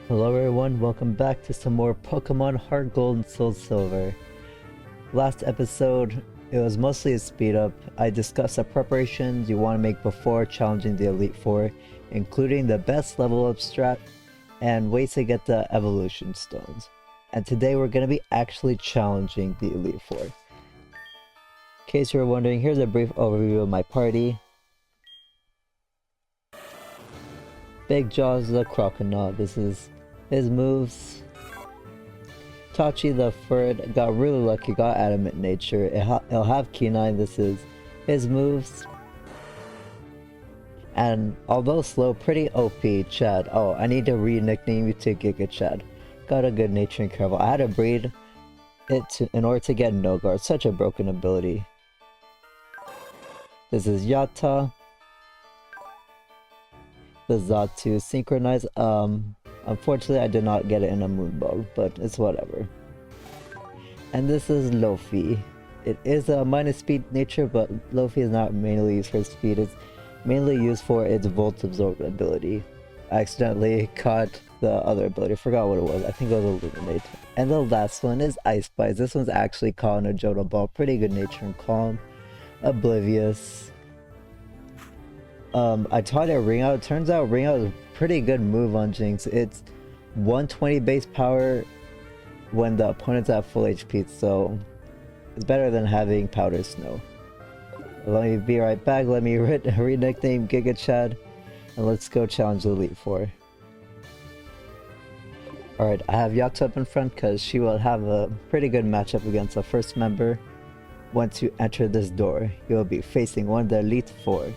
Hello everyone, welcome back to some more Pokemon HeartGold and SoulSilver. Last episode, it was mostly a speed up. I discussed the preparations you want to make before challenging the Elite Four, including the best level up strat and ways to get the evolution stones. And today we're going to be actually challenging the Elite Four. In case you were wondering, here's a brief overview of my party. Big Jaws the Croconaw, this is his moves. Tachi the Furred got really lucky, got Adamant Nature. It'll have Key9, this is his moves. And although slow, pretty OP, Chad. Oh, I need to re-nickname you to Giga Chad. Got a good nature and careful. I had to breed it in order to get No Guard, such a broken ability. This is Yatta. The Xatu synchronized. Unfortunately I did not get it in a Moon Ball, but it's whatever. And this is Lofi. It is a minus speed nature, but Lofi is not mainly used for speed, it's mainly used for its Volt Absorb ability. I accidentally caught the other ability, I forgot what it was, I think it was Illuminate. And the last one is Ice Spice. This one's actually caught in a Johto Ball, pretty good nature and calm. Oblivious. I taught it Ring Out. It turns out Ring Out is a pretty good move on Jinx. It's 120 base power when the opponent's at full HP, so it's better than having Powder Snow. Let me be right back, let me re-nickname Giga Chad, and let's go challenge the Elite Four. Alright, I have Yatta up in front because she will have a pretty good matchup against the first member. Once you enter this door, you will be facing one of the Elite Four.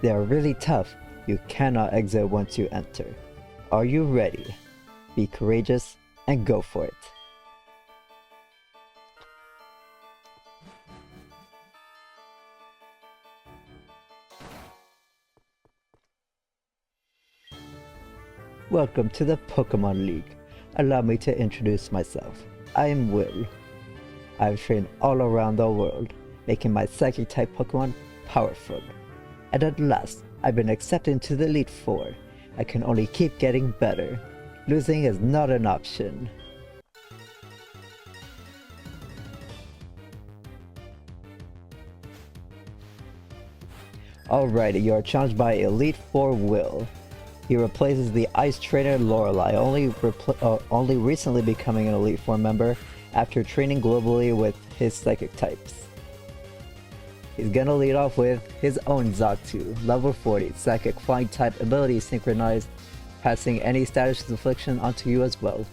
They are really tough. You cannot exit once you enter. Are you ready? Be courageous and go for it. Welcome to the Pokemon League. Allow me to introduce myself. I am Will. I've trained all around the world, making my Psychic type Pokemon powerful. And at last, I've been accepted into the Elite Four. I can only keep getting better. Losing is not an option. Alrighty, you are challenged by Elite Four Will. He replaces the Ice Trainer Lorelei, only recently becoming an Elite Four member after training globally with his Psychic types. He's gonna lead off with his own Xatu, level 40, Psychic Flying type ability synchronized, passing any status infliction onto you as well.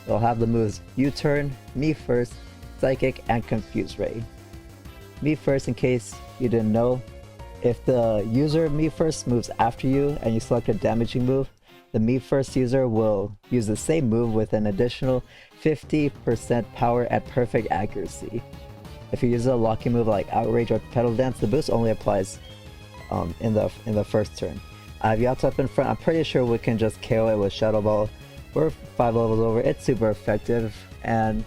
They'll have the moves U-Turn, Me First, Psychic, and Confuse Ray. Me First, in case you didn't know, if the user Me First moves after you and you select a damaging move, the Me First user will use the same move with an additional 50% power at perfect accuracy. If you use a locking move like Outrage or Petal Dance, the boost only applies in the first turn. I have Yatta up in front. I'm pretty sure we can just KO it with Shadow Ball. We're 5 levels over. It's super effective, and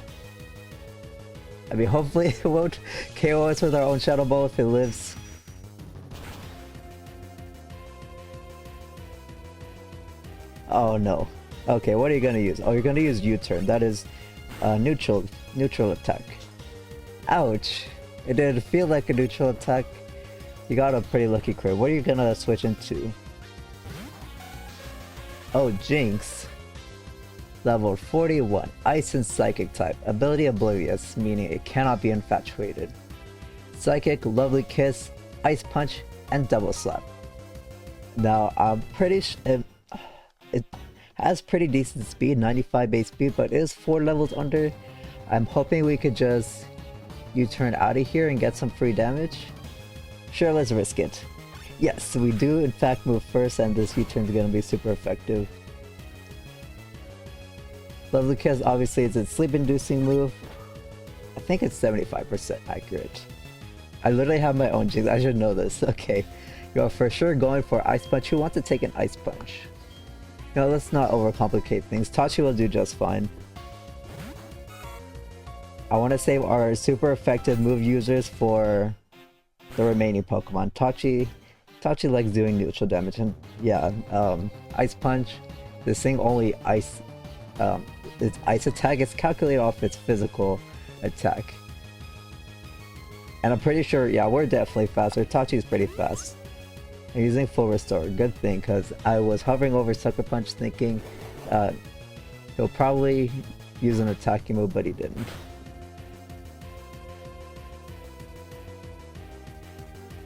I mean, hopefully it won't KO us with our own Shadow Ball if it lives. Oh no. Okay, what are you gonna use? Oh, you're gonna use U-Turn. That is neutral attack. Ouch! It did feel like a neutral attack. You got a pretty lucky crit. What are you gonna switch into? Oh, Jinx. Level 41. Ice and Psychic type. Ability Oblivious, meaning it cannot be infatuated. Psychic, Lovely Kiss, Ice Punch, and Double Slap. Now, I'm pretty sure it has pretty decent speed, 95 base speed, but it is 4 levels under. I'm hoping we could just U-turn out of here and get some free damage. Sure, let's risk it. Yes, we do in fact move first, and this U-turn is going to be super effective. Lovely Kiss obviously is its sleep-inducing move. I think it's 75% accurate. I literally have my own Jinx, I should know this. Okay, you're for sure going for Ice Punch. Who wants to take an Ice Punch? No, let's not overcomplicate things. Tachi will do just fine. I want to save our super effective move users for the remaining Pokemon. Tachi likes doing neutral damage, and yeah, Ice Punch. This thing only its ice attack is calculated off its physical attack. And I'm pretty sure, yeah, we're definitely faster. Tachi's pretty fast. I'm using full restore. Good thing, because I was hovering over Sucker Punch thinking he'll probably use an attacking move, but he didn't.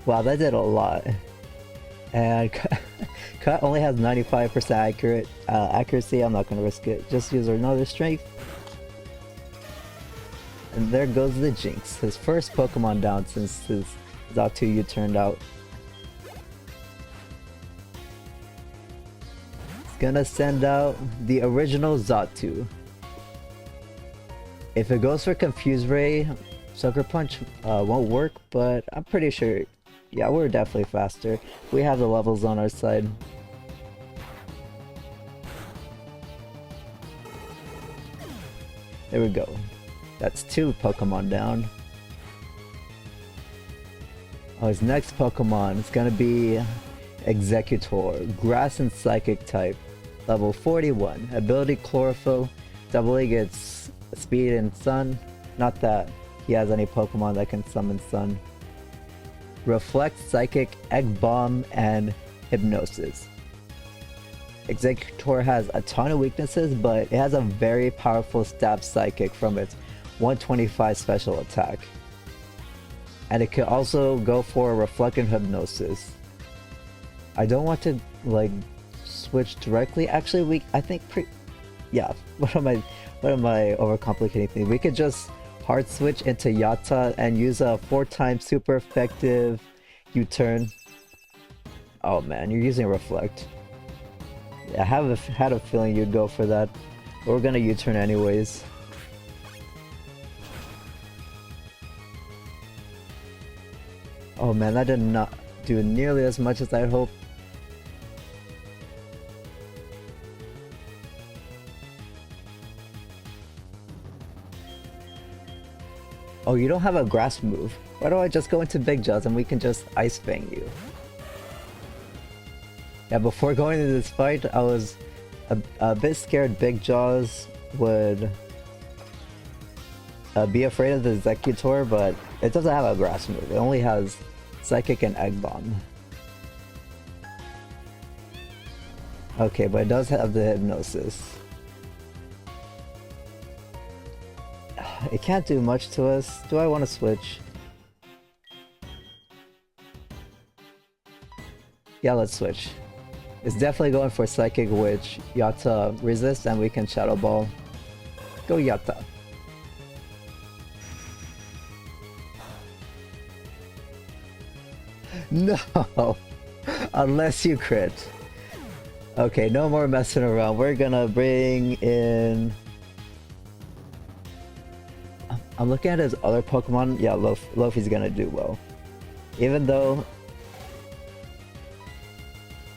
Wow, that did a lot. And Cut only has 95% accuracy. I'm not going to risk it. Just use another strength. And there goes the Jinx. His first Pokemon down since his Xatu U turned out. It's gonna send out the original Xatu. If it goes for Confuse Ray, Sucker Punch won't work, but I'm pretty sure, yeah, we're definitely faster. We have the levels on our side. There we go. That's 2 Pokemon down. Oh, his next Pokemon is gonna be Executor, Grass and Psychic type, level 41. Ability Chlorophyll, doubling its speed and Sun. Not that he has any Pokemon that can summon Sun. Reflect, Psychic, Egg Bomb, and Hypnosis. Executor has a ton of weaknesses, but it has a very powerful Stab Psychic from its 125 special attack. And it can also go for Reflect and Hypnosis. I don't want to like switch directly. Actually, I think yeah. What am I overcomplicating things? We could just hard switch into Yatta and use a 4-time super effective U-turn. Oh man, you're using Reflect. Yeah, I had a feeling you'd go for that. But we're gonna U-turn anyways. Oh man, that did not do nearly as much as I'd hoped. Oh, you don't have a grass move. Why don't I just go into Big Jaws and we can just Ice Fang you? Yeah, before going into this fight, I was a bit scared Big Jaws would be afraid of the Executor, but it doesn't have a grass move. It only has Psychic and Egg Bomb. Okay, but it does have the Hypnosis. It can't do much to us. Do I want to switch? Yeah, let's switch. It's definitely going for Psychic, which Yatta resists, and we can Shadow Ball. Go Yatta. No! Unless you crit. Okay, no more messing around. We're gonna bring in... I'm looking at his other Pokemon. Yeah, Luffy's gonna do well. Even though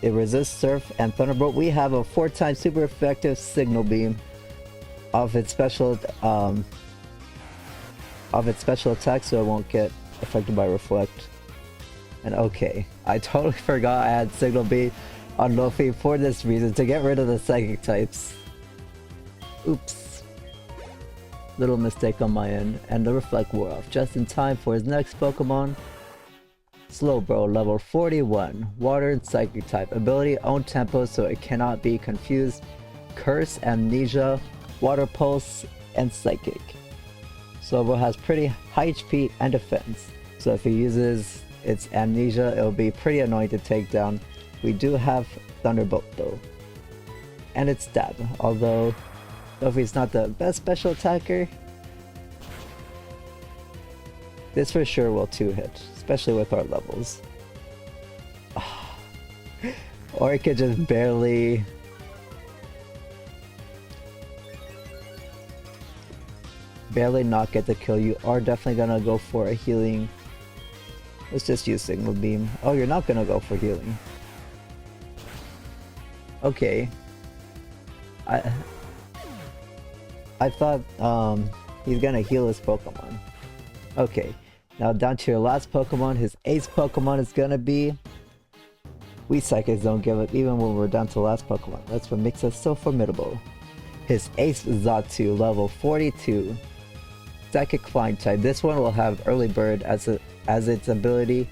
it resists Surf and Thunderbolt, we have a 4-time super effective Signal Beam of its special attack, so it won't get affected by Reflect. And okay, I totally forgot I had Signal Beam on Luffy for this reason, to get rid of the Psychic types. Oops. Little mistake on my end, and the Reflect wore off just in time for his next Pokemon. Slowbro, level 41, Water and Psychic type, ability own tempo so it cannot be confused, Curse, Amnesia, Water Pulse, and Psychic. Slowbro has pretty high HP and defense, so if he uses its Amnesia, it'll be pretty annoying to take down. We do have Thunderbolt though, and it's Stab, although Luffy's not the best special attacker. This for sure will 2-hit, especially with our levels. Or it could just barely... not get the kill. You are definitely gonna go for a healing. Let's just use Signal Beam. Oh, you're not gonna go for healing. Okay. I thought he's gonna heal his Pokemon. Okay, now down to your last Pokemon. His ace Pokemon is gonna be... We Psychics don't give up even when we're down to the last Pokemon. That's what makes us so formidable. his Ace Xatu, level 42. Psychic Flying type. This one will have Early Bird as its ability,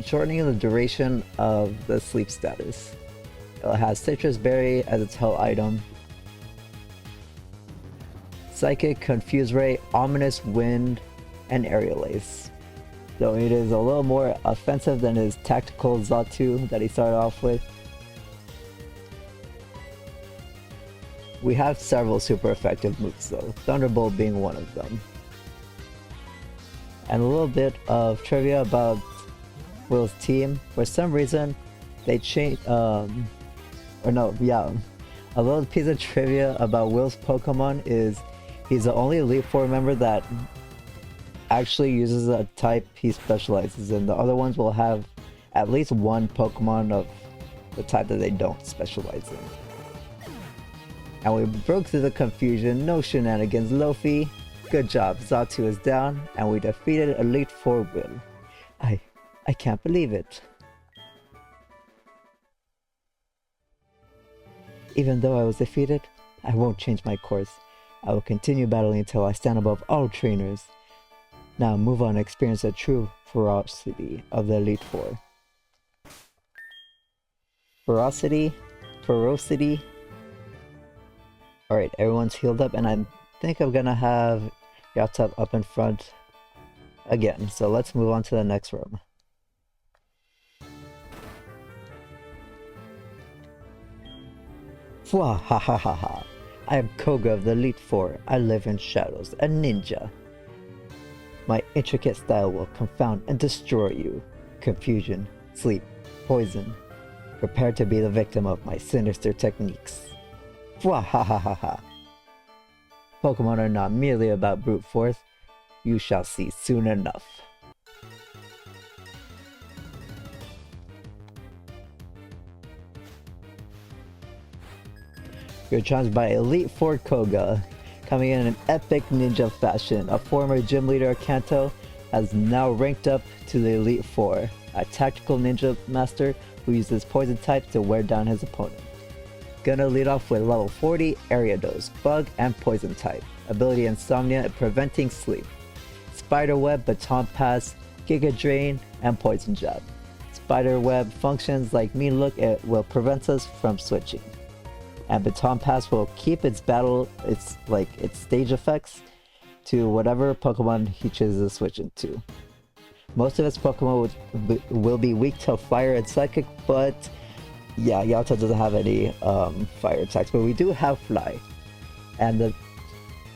shortening the duration of the sleep status. It has Citrus Berry as its hell item. Psychic, Confuse Ray, Ominous Wind, and Aerial Ace. So it is a little more offensive than his Tactical Xatu that he started off with. We have several super effective moves though, Thunderbolt being one of them. And a little bit of trivia about Will's team. For some reason, they changed, a little piece of trivia about Will's Pokemon is he's the only Elite Four member that actually uses a type he specializes in. The other ones will have at least one Pokemon of the type that they don't specialize in. And we broke through the confusion, no shenanigans, Lofi. Good job, Xatu is down, and we defeated Elite Four Will. I can't believe it. Even though I was defeated, I won't change my course. I will continue battling until I stand above all trainers. Now move on and experience the true ferocity of the Elite Four. Ferocity? Alright, everyone's healed up, and I think I'm gonna have Johto up in front again. So let's move on to the next room. Fwa ha ha ha ha. I am Koga of the Elite Four. I live in shadows, a ninja. My intricate style will confound and destroy you. Confusion, sleep, poison. Prepare to be the victim of my sinister techniques. Fwa ha ha ha ha. Pokemon are not merely about brute force. You shall see soon enough. You're challenged by Elite Four Koga. Coming in an epic ninja fashion, a former gym leader of Kanto has now ranked up to the Elite Four, a tactical ninja master who uses poison type to wear down his opponent. Gonna lead off with level 40 Ariados, bug and poison type. Ability Insomnia, preventing sleep. Spider Web, Baton Pass, Giga Drain, and Poison Jab. Spider Web functions like Mean Look, it will prevent us from switching. And Baton Pass will keep its stage effects to whatever Pokemon he chooses to switch into. Most of its Pokemon will be weak to Fire and Psychic, but yeah, Johto doesn't have any fire attacks, but we do have Fly. And the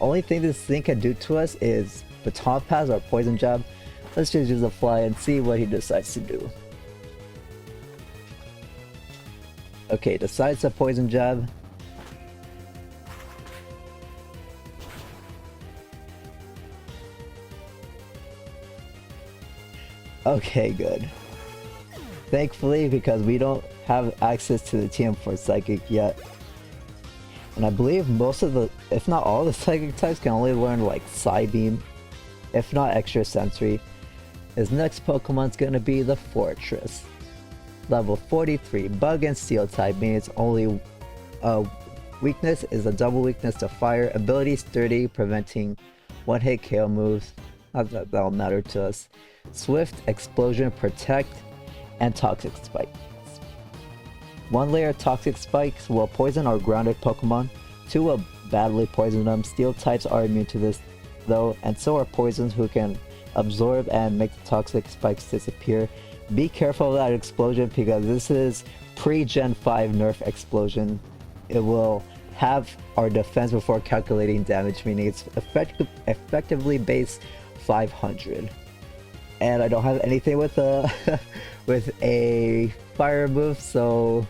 only thing this thing can do to us is Baton Pass or Poison Jab. Let's just use the Fly and see what he decides to do. Okay, decides to Poison Jab. Okay, good. Thankfully, because we don't have access to the TM for Psychic yet. And I believe most of the, if not all the Psychic types can only learn like Psybeam, if not Extra Sensory. His next Pokemon's gonna be the Fortress. Level 43, Bug and Steel type, meaning its only weakness is a double weakness to Fire. Ability Sturdy, preventing one-hit KO moves. Not that that'll matter to us. Swift, Explosion, Protect, and Toxic Spikes. One layer of Toxic Spikes will poison our grounded Pokemon. Two will badly poison them. Steel types are immune to this though, and so are poisons who can absorb and make the Toxic Spikes disappear. Be careful of that Explosion because this is pre-Gen 5 Nerf Explosion. It will have our defense before calculating damage, meaning it's effectively base 500. And I don't have anything with a with a fire move, so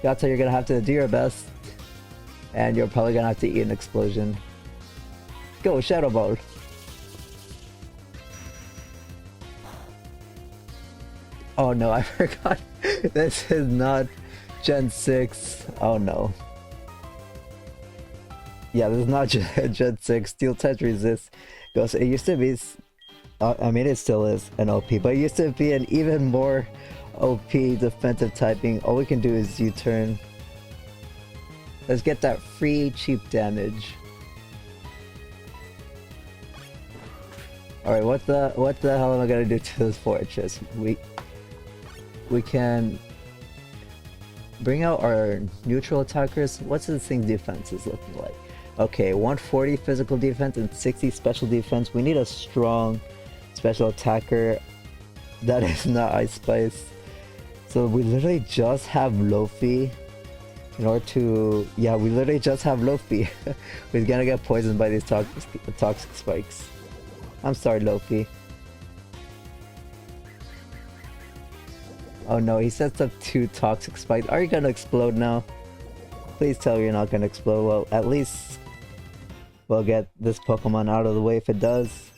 Johto, you're gonna have to do your best, and you're probably gonna have to eat an explosion. Go Shadow Ball. Oh no, I forgot. This is not Gen 6. Oh no. Yeah, this is not Gen 6. Steel types resist ghost. It used to be, I mean, it still is an OP, but it used to be an even more OP defensive typing. All we can do is U-turn. Let's get that free cheap damage. Alright, what the hell am I gonna do to this fortress? We can bring out our neutral attackers. What's this thing's defenses looking like? Okay, 140 physical defense and 60 special defense. We need a strong special attacker that is not Ice Spice. So we literally just have Lofi in order to... Yeah, we literally just have Lofi. We're gonna get poisoned by these toxic spikes. I'm sorry, Lofi. Oh no, he sets up 2 toxic spikes. Are you gonna explode now? Please tell me you're not gonna explode. Well, at least we'll get this Pokemon out of the way if it does.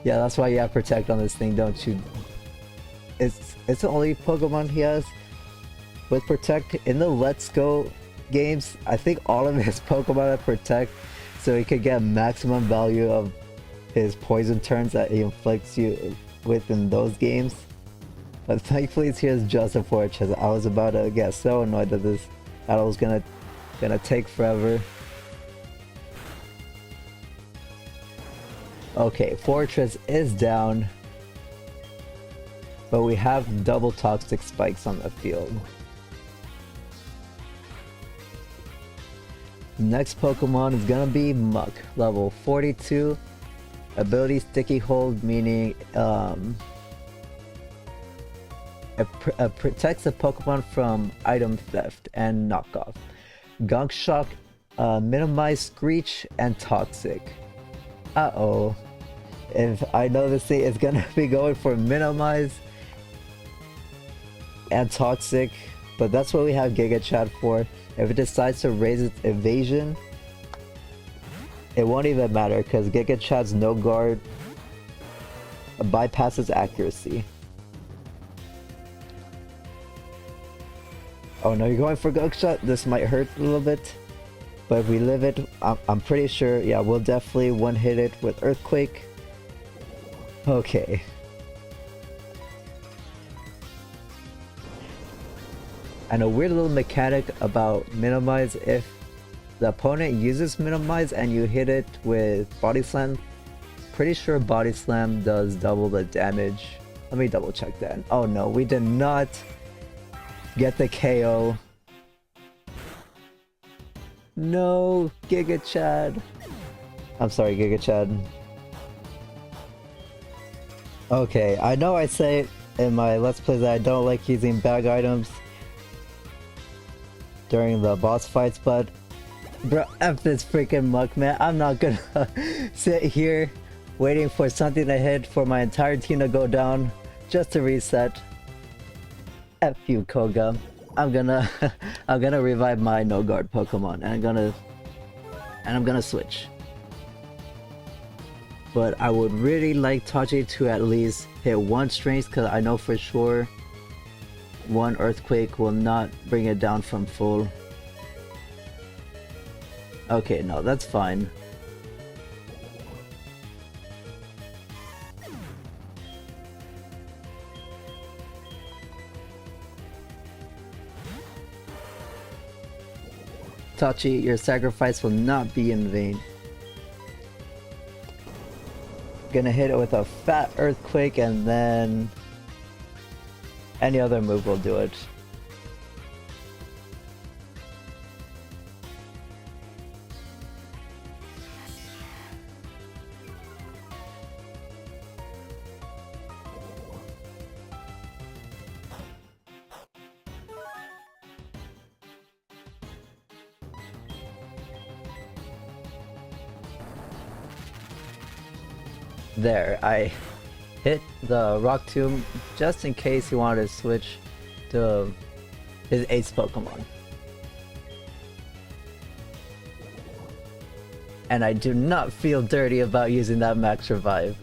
Yeah, that's why you have Protect on this thing, don't you? It's the only Pokemon he has with Protect. In the Let's Go games, I think all of his Pokemon have Protect, so he could get maximum value of his poison turns that he inflicts you with in those games. But thankfully here's just a fortress. I was about to get so annoyed that this battle was gonna take forever. Okay, fortress is down, but we have double toxic spikes on the field. Next Pokemon is gonna be Muck, level 42. Ability Sticky Hold, meaning it protects a Pokemon from item theft and knockoff. Gunk Shock, minimize Screech, and Toxic. Uh-oh. If I know this thing is gonna be going for minimize and Toxic, but that's what we have Giga Chad for. If it decides to raise its evasion, it won't even matter because Giga Chad's no guard bypasses accuracy. Oh no, you're going for Gunk Shot? This might hurt a little bit. But if we live it, I'm pretty sure, yeah, we'll definitely one-hit it with Earthquake. Okay. And a weird little mechanic about minimize: if the opponent uses minimize and you hit it with Body Slam, pretty sure Body Slam does double the damage. Let me double check that. Oh no, we did not get the KO. No, Giga Chad. I'm sorry, Giga Chad. Okay, I know I say in my Let's Plays that I don't like using bag items during the boss fights, but bro, F this freaking Muck, man. I'm not gonna sit here waiting for something to hit for my entire team to go down just to reset. F you, Koga. I'm gonna revive my no guard Pokemon and I'm gonna switch. But I would really like Tachi to at least hit 1 strength, because I know for sure 1 Earthquake will not bring it down from full. Okay, no, that's fine. Tachi, your sacrifice will not be in vain. Gonna hit it with a fat Earthquake, and then any other move will do it. There, I hit the Rock Tomb just in case he wanted to switch to his ace Pokemon. And I do not feel dirty about using that Max Revive.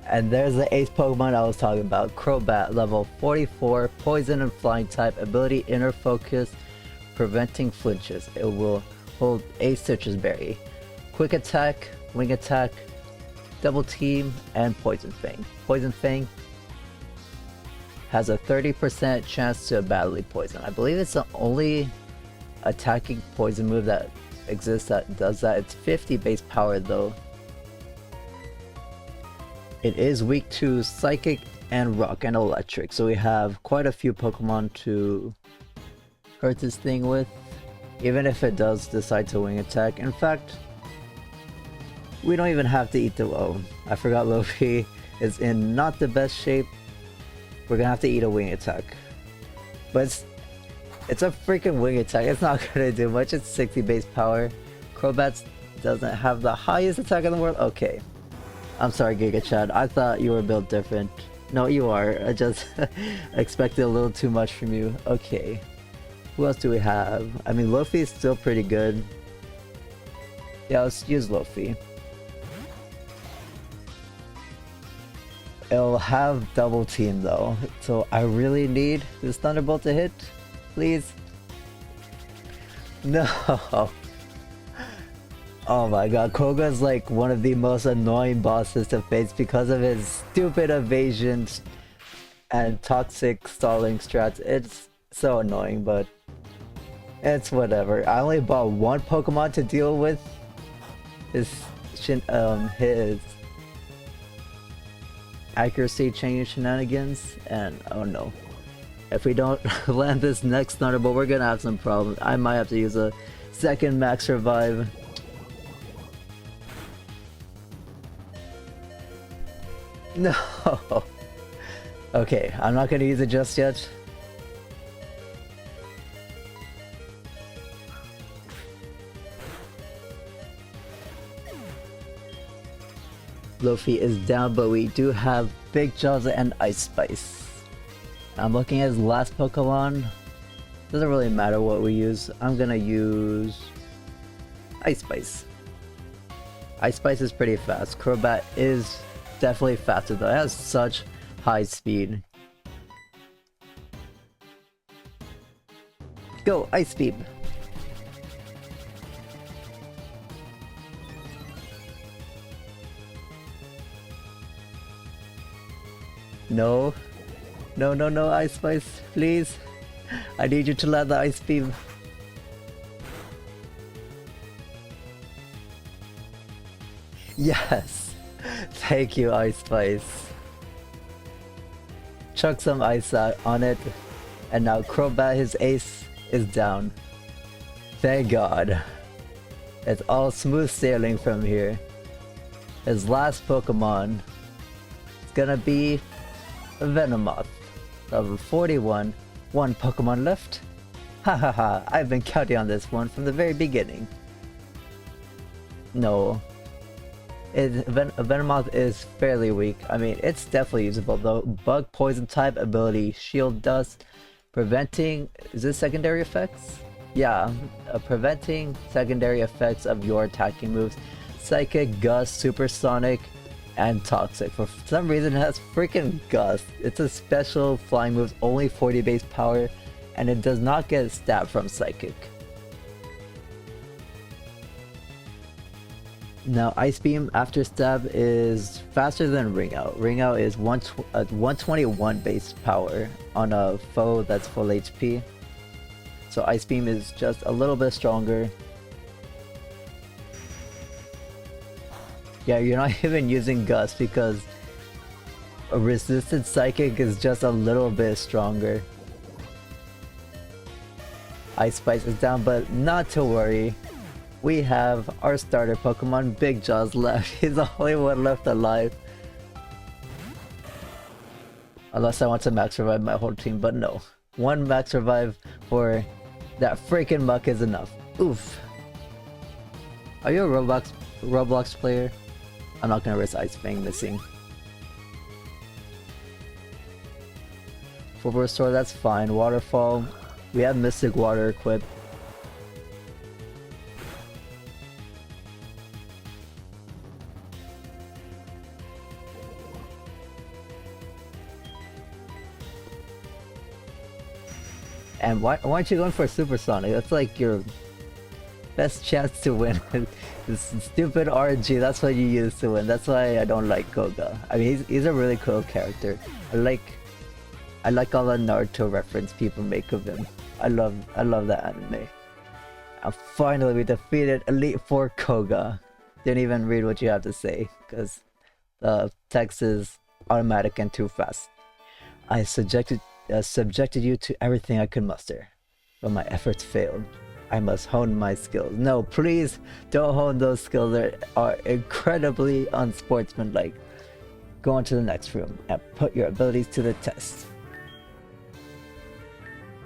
And there's the ace Pokemon I was talking about, Crobat, level 44, Poison and Flying type, ability Inner Focus, preventing flinches. It will hold a Citrus Berry. Quick Attack, Wing Attack, Double Team, and Poison Fang. Poison Fang has a 30% chance to badly poison. I believe it's the only attacking poison move that exists that does that. It's 50 base power though. It is weak to Psychic and Rock and Electric, so we have quite a few Pokemon to hurt this thing with, even if it does decide to wing attack. In fact, we don't even have to eat the I forgot Luffy is in not the best shape. We're gonna have to eat a wing attack. But it's a freaking wing attack. It's not gonna do much. It's 60 base power. Crobat doesn't have the highest attack in the world. Okay. I'm sorry, Giga Chad. I thought you were built different. No, you are. I just expected a little too much from you. Okay. Who else do we have? I mean, Luffy is still pretty good. Yeah, let's use Luffy. It'll have double team though, so I really need this Thunderbolt to hit. Please. No. Oh my god, Koga's like one of the most annoying bosses to face because of his stupid evasions and toxic stalling strats. It's so annoying, but it's whatever. I only bought one Pokemon to deal with his accuracy change shenanigans, and oh no. If we don't land this next Thunderbolt, we're gonna have some problems. I might have to use a second max revive. No. Okay, I'm not gonna use it just yet. Luffy is down, but we do have Big Jaws and Ice Spice. I'm looking at his last Pokemon. Doesn't really matter what we use. I'm gonna use Ice Spice. Ice Spice is pretty fast. Crobat is definitely faster though. It has such high speed. Go, Ice Beam! No. No, no, no, Ice Spice, please. I need you to land the Ice Beam. Yes! Thank you, Ice Spice. Chuck some ice on it, and now Crobat, his ace, is down. Thank God. It's all smooth sailing from here. His last Pokemon is gonna be a Venomoth. Level 41. One Pokemon left. Hahaha, I've been counting on this one from the very beginning. No. Venomoth is fairly weak. I mean, it's definitely usable though. Bug Poison type ability, Shield Dust, preventing... is this secondary effects? Yeah, preventing secondary effects of your attacking moves. Psychic, Gust, Supersonic, and Toxic. For some reason it has freaking Gust. It's a special flying move, only 40 base power, and it does not get stab from Psychic. Now Ice Beam after stab is faster than Ring Out. Ring Out is 121 base power on a foe that's full HP. So Ice Beam is just a little bit stronger. Yeah, you're not even using Gust because a resisted Psychic is just a little bit stronger. Ice Spice is down, but not to worry. We have our starter Pokemon, Big Jaws, left. He's the only one left alive. Unless I want to max revive my whole team, but no. One max revive for that freaking muck is enough. Oof. Are you a Roblox player? I'm not gonna risk Ice Fang missing. Full Restore, that's fine. Waterfall. We have Mystic Water equipped. And why aren't you going for Supersonic? That's like your best chance to win. This stupid RNG, that's what you use to win. That's why I don't like Koga. I mean, he's a really cool character. I like all the Naruto reference people make of him. I love that anime. And finally we defeated Elite Four Koga. Didn't even read what you have to say, because the text is automatic and too fast. I subjected you to everything I could muster, but my efforts failed. I must hone my skills. No, please don't hone those skills that are incredibly unsportsmanlike. Go into the next room and put your abilities to the test.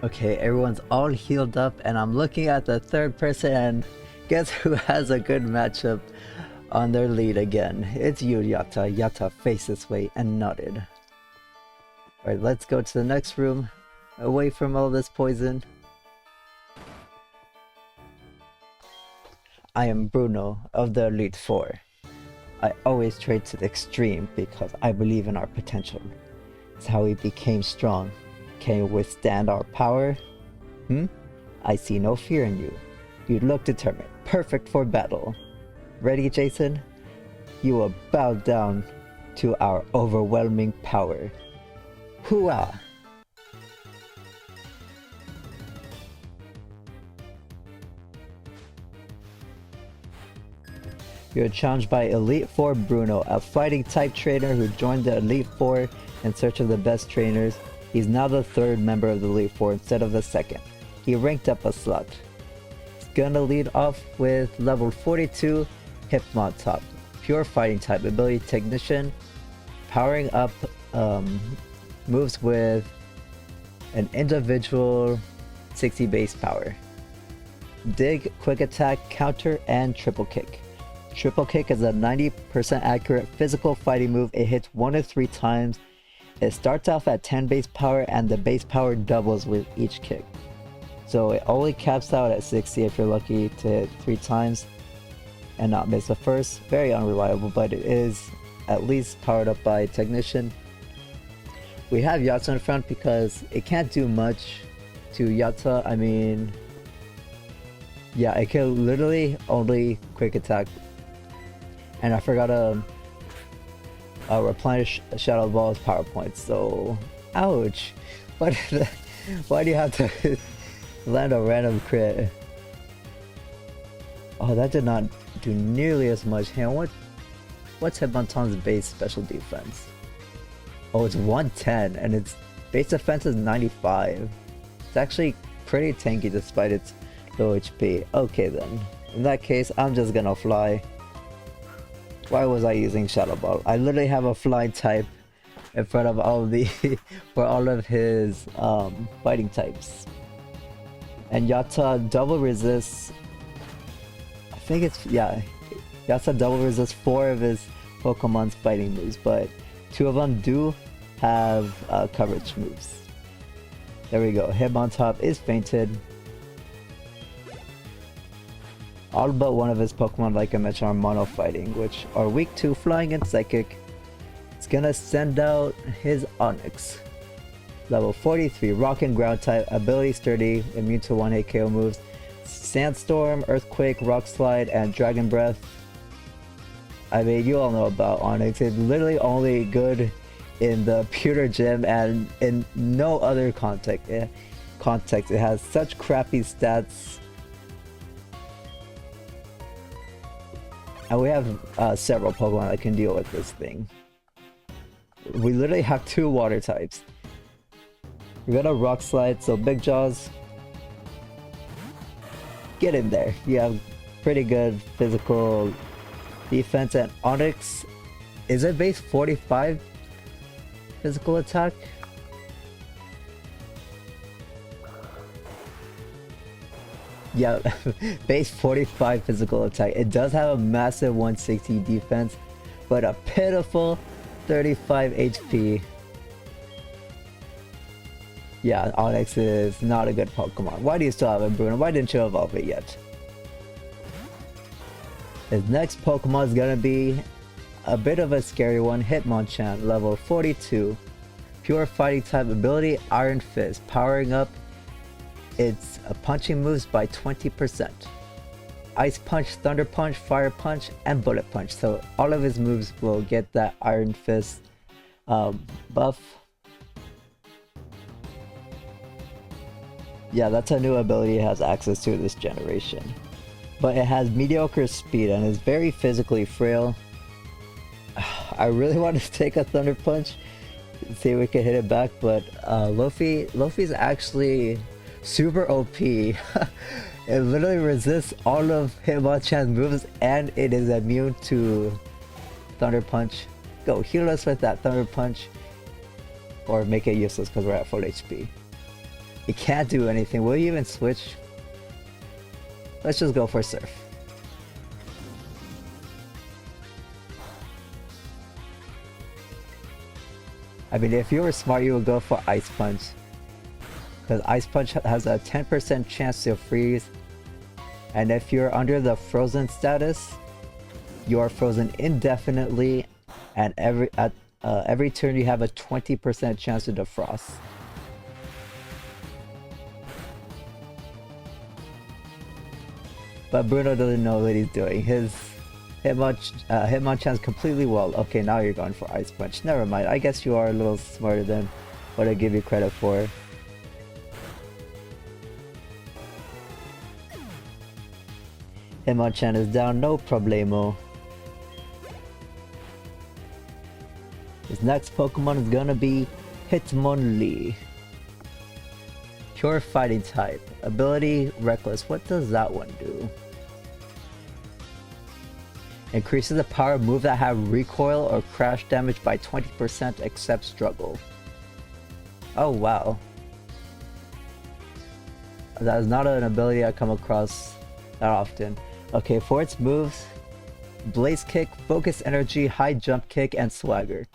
Okay, everyone's all healed up, and I'm looking at the third person, and guess who has a good matchup on their lead again? It's you, Yatta. Yatta faced this way and nodded. Alright, let's go to the next room, away from all this poison. I am Bruno of the Elite Four. I always trade to the extreme because I believe in our potential. It's how we became strong. Can you withstand our power? I see no fear in you. You look determined, perfect for battle. Ready, Jason? You will bow down to our overwhelming power. Hooah! You're challenged by Elite Four Bruno, a fighting type trainer who joined the Elite Four in search of the best trainers. He's now the third member of the Elite Four instead of the second. He ranked up a slot. He's gonna lead off with level 42 Hitmontop, pure fighting type ability technician, powering up moves with an individual 60 base power. Dig, quick attack, counter, and triple kick. Triple kick is a 90% accurate physical fighting move. It hits 1 to 3 times. It starts off at 10 base power, and the base power doubles with each kick. So it only caps out at 60 if you're lucky to hit 3 times and not miss the first. Very unreliable, but it is at least powered up by technician. We have Yatta in front because it can't do much to Yatta. I mean, yeah, it can literally only quick attack. And I forgot to replenish Shadow Ball's power points, so ouch. Why do you have to land a random crit? Oh, that did not do nearly as much. Hang on, what's Hitmonton's base special defense? Oh, it's 110, and its base defense is 95. It's actually pretty tanky despite its low HP. Okay then, in that case, I'm just gonna fly. Why was I using Shadow Ball? I literally have a flying type in front of all of the for all of his fighting types. And Yatta double resists, I think it's, yeah, Yatta double resists 4 of his Pokemon's fighting moves, but 2 of them do have coverage moves. There we go. Hitmontop is fainted. All but 1 of his Pokemon, like I mentioned, are mono fighting, which are weak to flying and psychic. It's gonna send out his Onix. Level 43, rock and ground type, ability sturdy, immune to 1-hit KO moves, Sandstorm, Earthquake, Rock Slide, and Dragon Breath. I mean, you all know about Onix. It's literally only good in the Pewter Gym and in no other context. It has such crappy stats. And we have several Pokemon that can deal with this thing. We literally have 2 water types. We're gonna Rock Slide, so Big Jaws, get in there. You have pretty good physical defense, and Onix, is it base 45 physical attack? Yeah, base 45 physical attack. It does have a massive 160 defense, but a pitiful 35 HP. Yeah, Onix is not a good Pokemon. Why do you still have it, Bruno? Why didn't you evolve it yet? His next Pokemon is gonna be a bit of a scary one. Hitmonchan, level 42. Pure fighting type ability, Iron Fist, powering up its punching moves by 20%. Ice Punch, Thunder Punch, Fire Punch, and Bullet Punch. So all of his moves will get that Iron Fist buff. Yeah, that's a new ability it has access to this generation. But it has mediocre speed and is very physically frail. I really want to take a Thunder Punch, see if we can hit it back, but Luffy's actually super OP. It literally resists all of Hitmonchan's moves and it is immune to Thunder Punch. Go, heal us with that Thunder Punch. Or make it useless because we're at full HP. It can't do anything. Will you even switch? Let's just go for Surf. I mean, if you were smart, you would go for Ice Punch. Because Ice Punch has a 10% chance to freeze. And if you're under the frozen status, you are frozen indefinitely. And every turn you have a 20% chance to defrost. But Bruno doesn't know what he's doing. His Hitmonchan's completely well. Okay, now you're going for Ice Punch. Never mind. I guess you are a little smarter than what I give you credit for. Hitmonchan is down, no problemo. His next Pokemon is gonna be Hitmonlee. Pure fighting type. Ability Reckless. What does that one do? Increases the power of moves that have recoil or crash damage by 20% except struggle. Oh wow. That is not an ability I come across that often. Okay, for its moves, Blaze Kick, Focus Energy, High Jump Kick, and Swagger.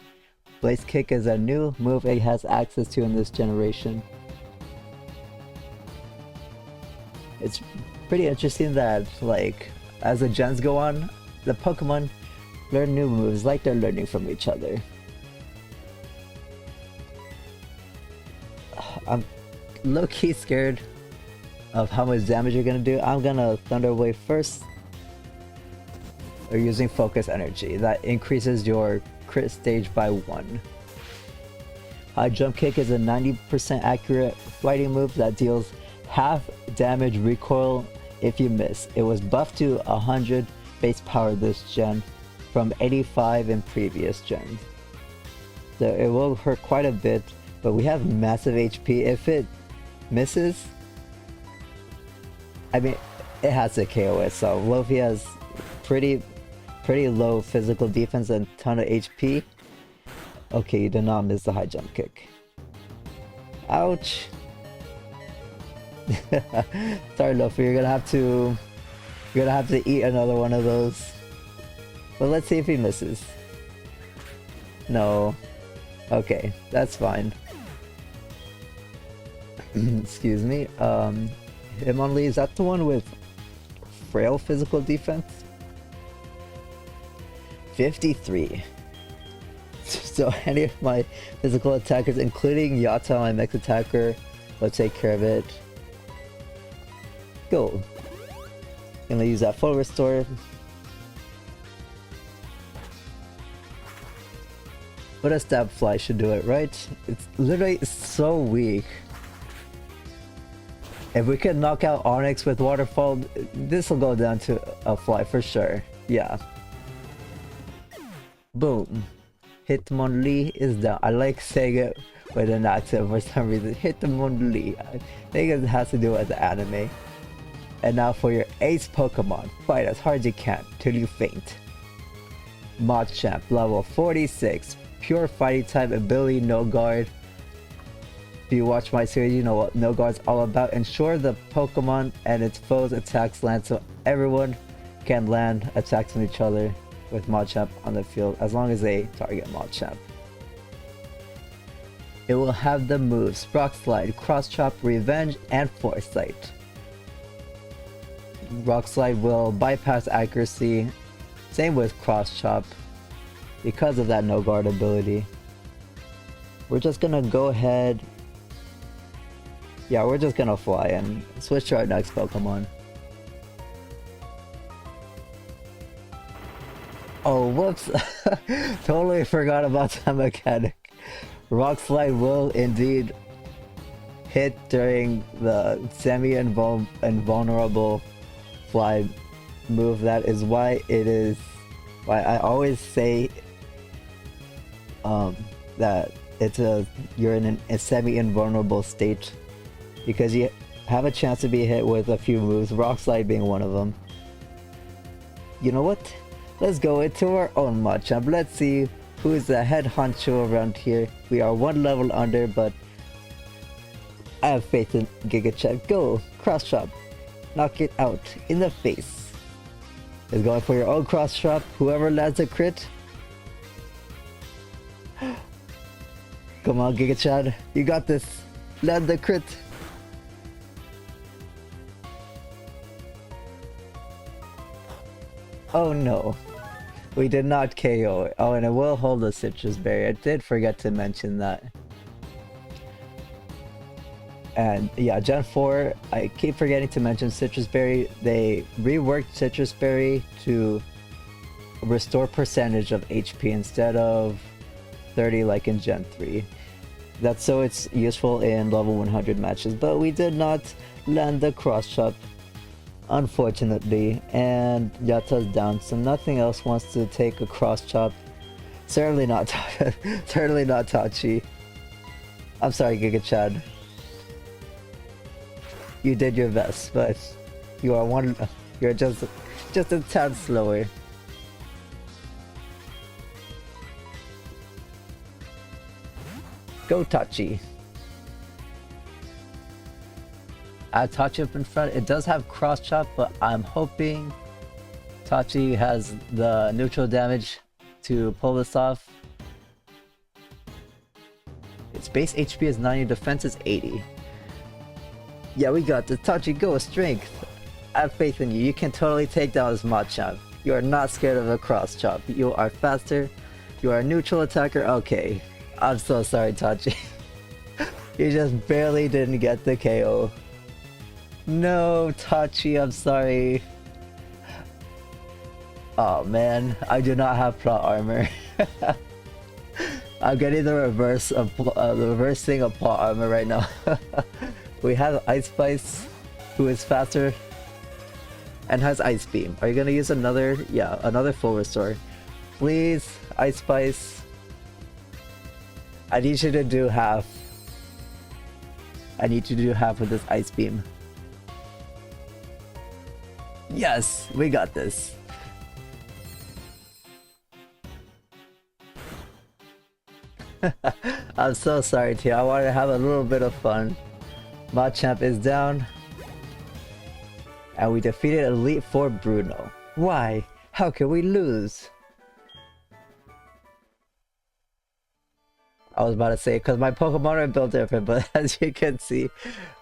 Blaze Kick is a new move it has access to in this generation. It's pretty interesting that, like, as the gens go on, the Pokemon learn new moves like they're learning from each other. I'm low-key scared of how much damage you're gonna do. I'm gonna Thunder Wave first. Or using Focus Energy. That increases your crit stage by 1. High Jump Kick is a 90% accurate fighting move that deals half damage recoil if you miss. It was buffed to 100 base power this gen from 85 in previous gens. So it will hurt quite a bit, but we have massive HP. If it misses, I mean, it has to KO it, so Luffy has pretty low physical defense and ton of HP. Okay, you did not miss the High Jump Kick. Ouch. Sorry Luffy, you're gonna have to eat another one of those. But let's see if he misses. No. Okay, that's fine. Excuse me. Hitmonlee, is that the one with frail physical defense? 53. So any of my physical attackers, including Johto, my mech attacker, will take care of it. Go. Gonna use that full restore. But a Stab Fly should do it, right? It's literally so weak. If we can knock out Onyx with Waterfall, this will go down to a Fly for sure. Yeah. Boom. Hitmonlee is down. I like saying it with an accent for some reason. Hitmonlee. I think it has to do with the anime. And now for your ace Pokemon. Fight as hard as you can till you faint. Machamp, level 46. Pure fighting type, ability no guard. If you watch my series, you know what no guard's all about. Ensure the Pokemon and its foes attacks land so everyone can land attacks on each other with Machamp on the field as long as they target Machamp. It will have the moves Rock Slide, Cross Chop, Revenge, and Foresight. Rock Slide will bypass accuracy, same with Cross Chop, because of that no guard ability. We're just gonna go ahead. Yeah, we're just gonna fly and switch to our next Pokemon. Oh, whoops. Totally forgot about that mechanic. Rock Slide will indeed hit during the semi-invulnerable fly move. That is why I always say that you're in a semi-invulnerable state, because you have a chance to be hit with a few moves, Rock Slide being one of them. You know what? Let's go into our own matchup. Let's see who's the head honcho around here. We are one level under, but I have faith in Gigachad. Go! Cross chop. Knock it out in the face. Is going for your own cross chop. Whoever lands a crit. Come on, Gigachad. You got this. Land the crit. Oh no. We did not KO. Oh, and it will hold a Citrus Berry. I did forget to mention that. And yeah, Gen 4, I keep forgetting to mention Citrus Berry. They reworked Citrus Berry to restore percentage of HP instead of 30 like in Gen 3. That's so it's useful in level 100 matches, but we did not land the cross chop, unfortunately, and Yata's down, so nothing else wants to take a cross chop. Certainly not certainly not Tachi. I'm sorry, Gigachad. You did your best, but you're just a tad slower. Go Tachi. I Tachi up in front. It does have cross chop, but I'm hoping Tachi has the neutral damage to pull this off. Its base HP is 90, defense is 80. Yeah, we got this. Tachi, go with strength. I have faith in you. You can totally take down this Machamp. You are not scared of a cross chop. You are faster. You are a neutral attacker. Okay. I'm so sorry, Tachi. You just barely didn't get the KO. No, Tachi, I'm sorry. Oh man, I do not have plot armor. I'm getting the reversing of plot armor right now. We have Ice Spice, who is faster and has Ice Beam. Are you gonna use another? Yeah, another full restore. Please, Ice Spice. I need you to do half. I need you to do half with this Ice Beam. Yes, we got this. I'm so sorry, Tia. I wanted to have a little bit of fun. Machamp is down. And we defeated Elite Four Bruno. Why? How can we lose? I was about to say, because my Pokemon are built different, but as you can see,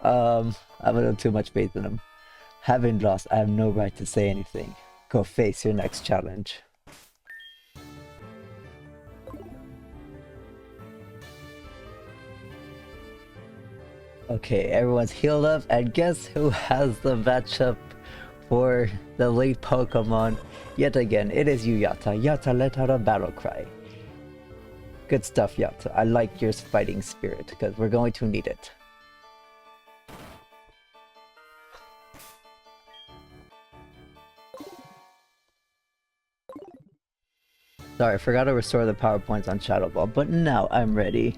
I have a little too much faith in them. Having lost, I have no right to say anything. Go face your next challenge. Okay, everyone's healed up, and guess who has the matchup for the lead Pokemon? Yet again, it is you, Yata. Yata let out a battle cry. Good stuff, Yata. I like your fighting spirit, because we're going to need it. Sorry, I forgot to restore the power points on Shadow Ball, but now I'm ready.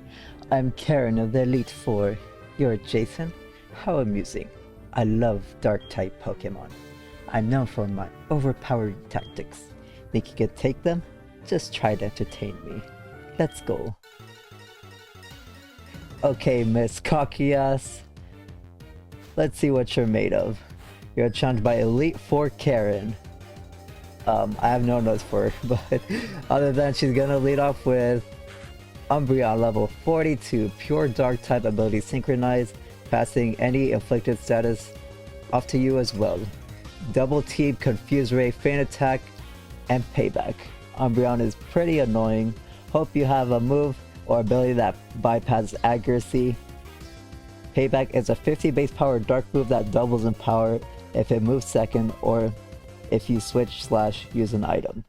I'm Karen of the Elite Four. You're Jason? How amusing. I love Dark-type Pokemon. I'm known for my overpowered tactics. Think you could take them? Just try to entertain me. Let's go. Okay, Miss Cocky Ass. Let's see what you're made of. You're challenged by Elite Four Karen. I have no notes for her, but other than she's gonna lead off with Umbreon level 42, pure dark type ability synchronized, passing any inflicted status off to you as well. Double Team, Confuse Ray, Feint Attack, and Payback. Umbreon is pretty annoying. Hope you have a move or ability that bypasses accuracy. Payback is a 50 base power dark move that doubles in power if it moves second or if you switch / use an item.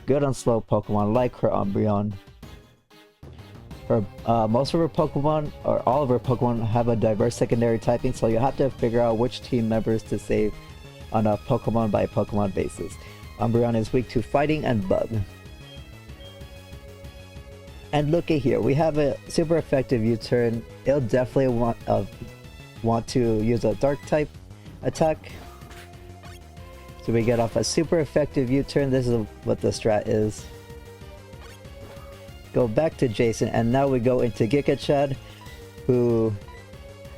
Good on slow Pokemon like her Umbreon. For most of our Pokemon, or all of our Pokemon, have a diverse secondary typing, so you have to figure out which team members to save on a Pokemon by Pokemon basis. Umbreon is weak to fighting and bug. And look at here, we have a super effective U-turn. It'll definitely want to use a dark type attack. So we get off a super effective U-turn. This is what the strat is. Go back to Jason, and now we go into Gigachad, who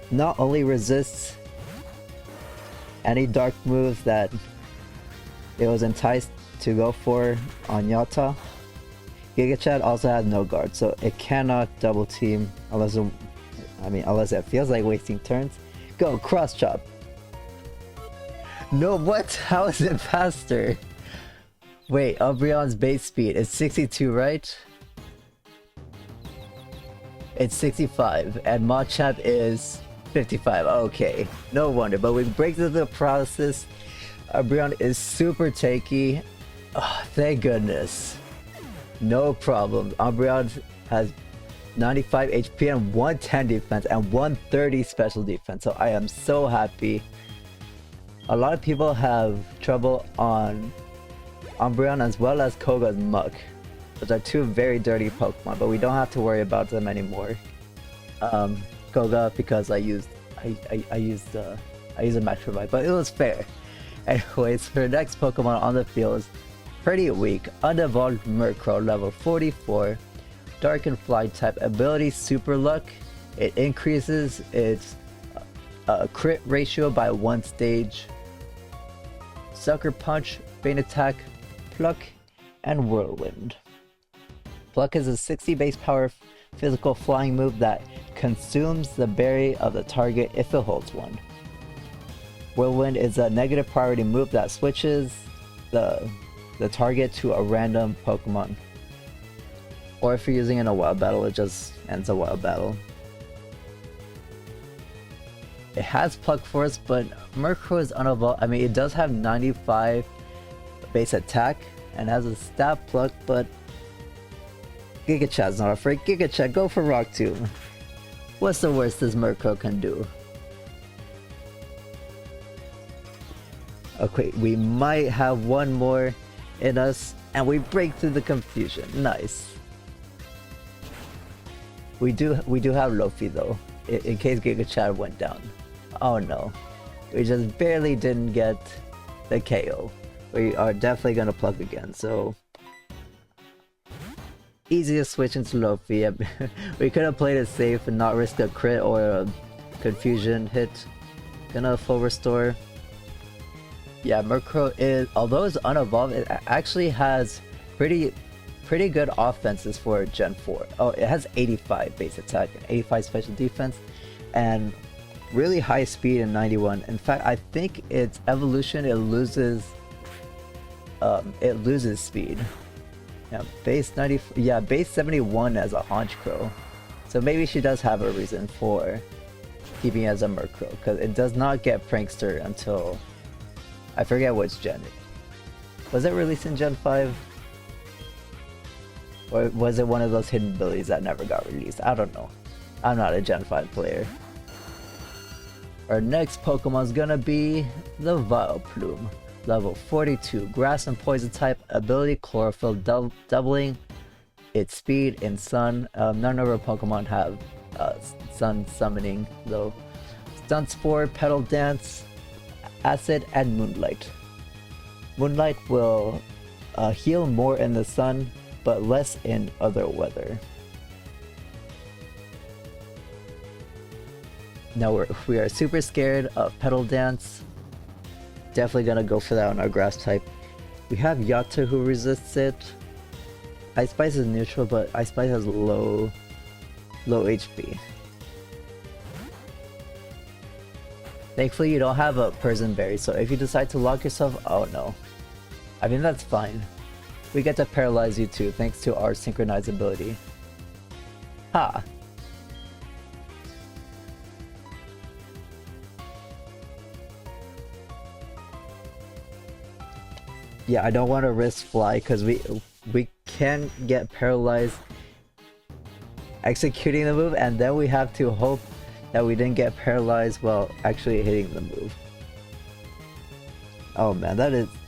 not only resists any dark moves that it was enticed to go for on Johto. Gigachad also has no guard, so it cannot double team unless it feels like wasting turns. Go cross chop. No, what? How is it faster? Wait, Umbreon's base speed is 62, right? It's 65, and Machamp is 55. Okay, no wonder. But we break through the process. Umbreon is super tanky. Oh, thank goodness. No problem. Umbreon has 95 HP and 110 defense and 130 special defense. So I am so happy. A lot of people have trouble on Umbreon as well as Koga's Muk. Those are two very dirty Pokemon, but we don't have to worry about them anymore. Koga, because I used a Max Revive, but it was fair. Anyways, her next Pokemon on the field is pretty weak. Unevolved Murkrow, level 44. Dark and Fly type ability, Super Luck. It increases its crit ratio by 1 stage. Sucker Punch, Feint Attack, Pluck, and Whirlwind. Pluck is a 60 base power physical flying move that consumes the berry of the target if it holds one. Whirlwind is a negative priority move that switches the target to a random Pokemon. Or if you're using it in a wild battle, it just ends a wild battle. It has Pluck Force, but Murkrow is unevolved. I mean, it does have 95 base attack and has a stat Pluck, but Gigachad's not afraid. Gigachad, go for Rock Tomb. What's the worst this Murkrow can do? Okay, we might have one more in us, and we break through the confusion. Nice. We do have Lofi though, in case Gigachad went down. Oh no, we just barely didn't get the KO. We are definitely gonna Pluck again, so easy to switch into Lofi. We could have played it safe and not risk a crit or a confusion hit. Gonna full restore. Yeah, Murkrow is, although it's unevolved, it actually has pretty good offenses for Gen 4. Oh, it has 85 base attack, 85 special defense, and really high speed in 91. In fact, I think its evolution, it loses speed. Yeah, base 90. Yeah, base 71 as a Honchkrow. So maybe she does have a reason for keeping it as a Murkrow, because it does not get Prankster until I forget which gen. Was it released in Gen 5? Or was it one of those hidden abilities that never got released? I don't know. I'm not a Gen 5 player. Our next Pokemon is gonna be the Vileplume. Level 42. Grass and Poison type. Ability Chlorophyll, doubling its speed in Sun. None of our Pokemon have Sun summoning though. Stun Spore, Petal Dance, Acid, and Moonlight. Moonlight will heal more in the sun, but less in other weather. Now we are super scared of Petal Dance. Definitely gonna go for that on our grass type. We have Johto who resists it. Ice Spice is neutral, but Ice Spice has low HP. Thankfully you don't have a Prison Berry, so if you decide to lock yourself, oh no. I mean, that's fine. We get to paralyze you too, thanks to our synchronized ability. Ha! Yeah, I don't want to risk Fly, because we can get paralyzed executing the move, and then we have to hope that we didn't get paralyzed while actually hitting the move. Oh man,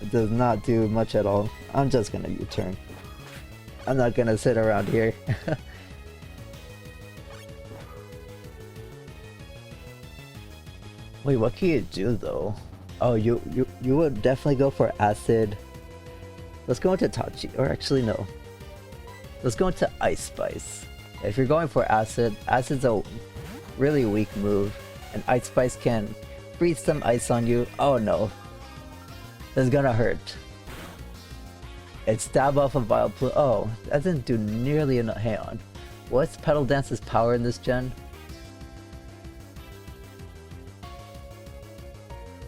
does not do much at all. I'm just gonna U-turn. I'm not gonna sit around here. Wait, what can you do though? Oh, you would definitely go for acid. Let's go into Tachi, or actually no. Let's go into Ice Spice. If you're going for acid, acid's a really weak move, and Ice Spice can breathe some ice on you. Oh no. This is gonna hurt. It stab off a Vile Plume. Oh, that didn't do nearly enough. Hang on. What's Petal Dance's power in this gen?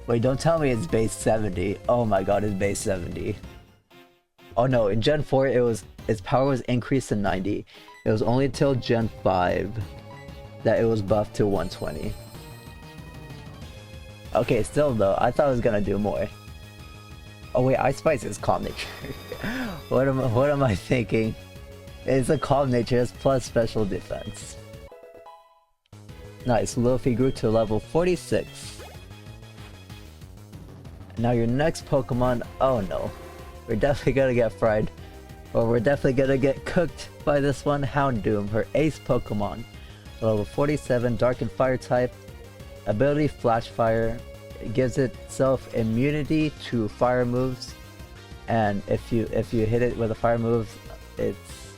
Wait, don't tell me it's base 70. Oh my god, it's base 70. Oh no, in Gen 4 its power was increased to 90. It was only till Gen 5 that it was buffed to 120. Okay, still though, I thought it was gonna do more. Oh wait, Ice Spice is Calm Nature. What am I thinking? It's a Calm Nature, it's plus special defense. Nice, Luffy grew to level 46. Now your next Pokemon, oh no. We're definitely gonna get fried. Or we're definitely gonna get cooked by this one, Houndoom, her ace Pokemon. Level 47, Dark and Fire type. Ability Flash Fire. It gives itself immunity to fire moves, and if you hit it with a fire move, its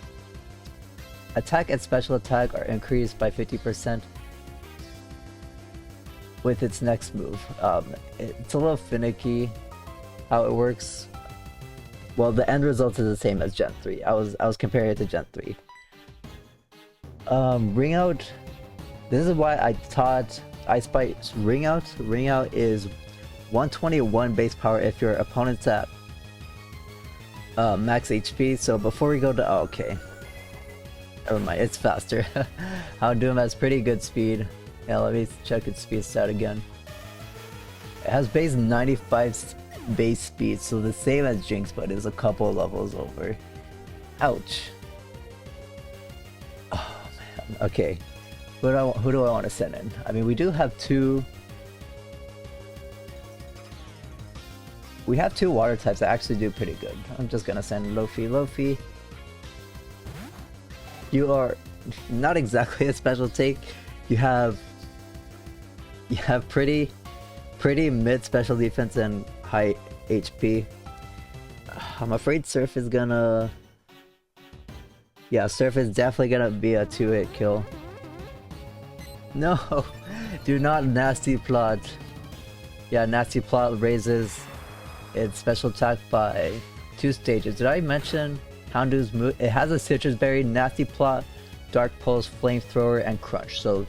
attack and special attack are increased by 50% with its next move. It's a little finicky how it works. Well, the end result is the same as Gen 3. I was comparing it to Gen 3. Ring Out. This is why I taught Ice Spice Ring Out. Ring Out is 121 base power if your opponent's at max HP. So before we go to okay, never mind, it's faster. Houndoom has pretty good speed. Yeah, let me check its speed stat again. It has base 95 base speed, so the same as Jinx, but is a couple levels over. Ouch. Oh man. Okay. Who do I want to send in? I mean, we do have two. We have two water types that actually do pretty good. I'm just gonna send Lofi. Lofi, you are not exactly a special take. You have pretty mid special defense and high HP. I'm afraid Surf is gonna. Yeah, Surf is definitely gonna be a 2-hit kill. No, do not Nasty Plot. Yeah, Nasty Plot raises its special attack by 2 stages. Did I mention Houndoom's move? It has a Citrus Berry, Nasty Plot, Dark Pulse, Flamethrower, and Crunch. So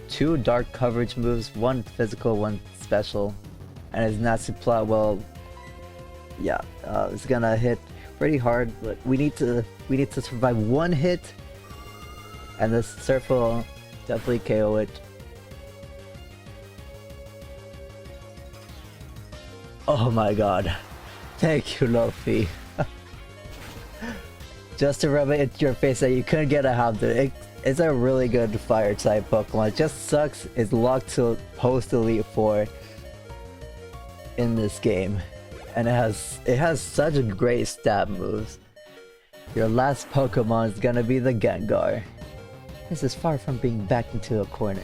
2 dark coverage moves, 1 physical, 1 special. And its Nasty Plot, well, yeah, it's gonna hit pretty hard, but we need to survive 1 hit, and this Surf will definitely KO it. Oh my god. Thank you, Luffy. Just to rub it into your face that you couldn't get a Houndoom. It's a really good fire type Pokemon. It just sucks it's locked to post Elite 4 in this game. And it has such great stab moves. Your last Pokemon is gonna be the Gengar. This is far from being backed into a corner.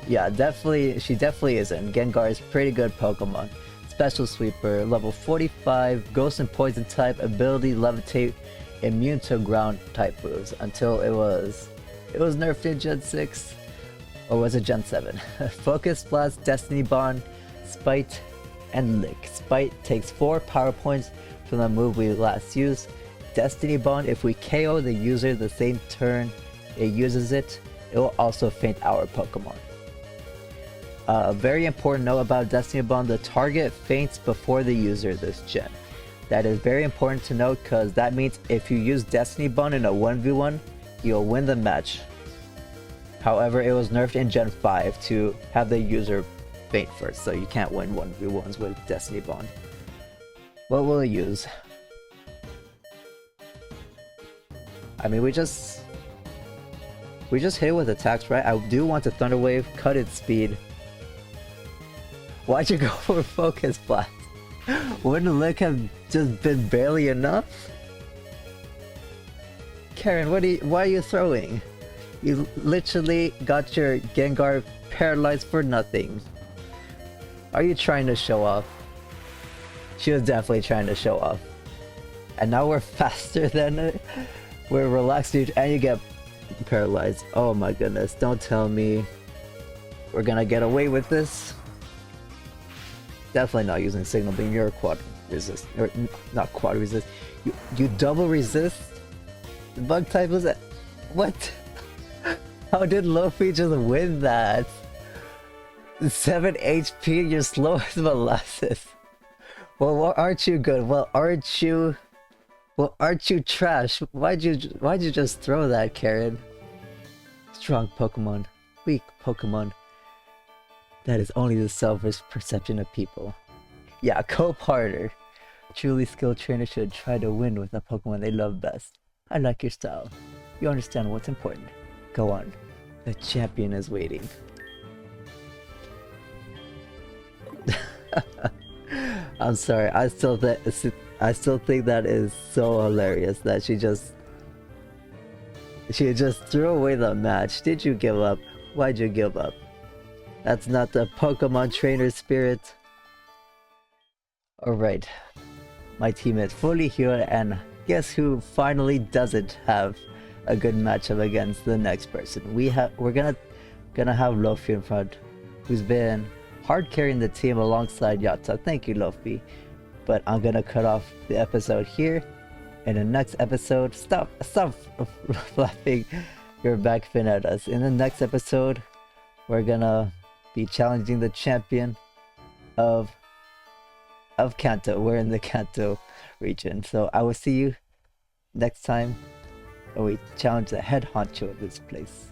Yeah, she definitely isn't. Gengar is a pretty good Pokemon. Special Sweeper, level 45, Ghost and Poison type, ability Levitate, immune to ground type moves until it was nerfed in Gen 6, or was it Gen 7? Focus Blast, Destiny Bond, Spite, and Lick. Spite takes 4 power points from the move we last used. Destiny Bond, if we KO the user the same turn it uses it, it will also faint our Pokemon. A very important note about Destiny Bond, the target faints before the user this gen. That is very important to note because that means if you use Destiny Bond in a 1v1, you'll win the match. However, it was nerfed in Gen 5 to have the user faint first, so you can't win 1v1s with Destiny Bond. What will it use? I mean, we just hit it with attacks, right? I do want to Thunder Wave, cut its speed. Why'd you go for Focus Blast? Wouldn't Lick have just been barely enough? Karen, why are you throwing? You literally got your Gengar paralyzed for nothing. Are you trying to show off? She was definitely trying to show off. And now we're faster than we're relaxed, dude, and you get paralyzed. Oh my goodness, don't tell me we're gonna get away with this. Definitely not using Signal Beam. You're quad resist, or not quad resist. You double resist. The bug type was that? What? How did Luffy just win that? 7 HP. You're slow as molasses. Well, aren't you good? Well, aren't you trash? Why'd you just throw that, Karen? Strong Pokemon, weak Pokemon. That is only the selfish perception of people. Yeah, cope harder. A truly skilled trainer should try to win with a Pokemon they love best. I like your style. You understand what's important. Go on. The champion is waiting. I'm sorry. I still think that is so hilarious that she just threw away the match. Did you give up? Why'd you give up? That's not the Pokemon trainer spirit. Alright. My team is fully healed, and guess who finally doesn't have a good matchup against the next person? We're gonna have Luffy in front, who's been hard carrying the team alongside Johto. Thank you, Luffy. But I'm gonna cut off the episode here. In the next episode, stop flapping your back fin at us. In the next episode, we're gonna be challenging the champion of Kanto. We're in the Kanto region, so I will see you next time when we challenge the head honcho of this place.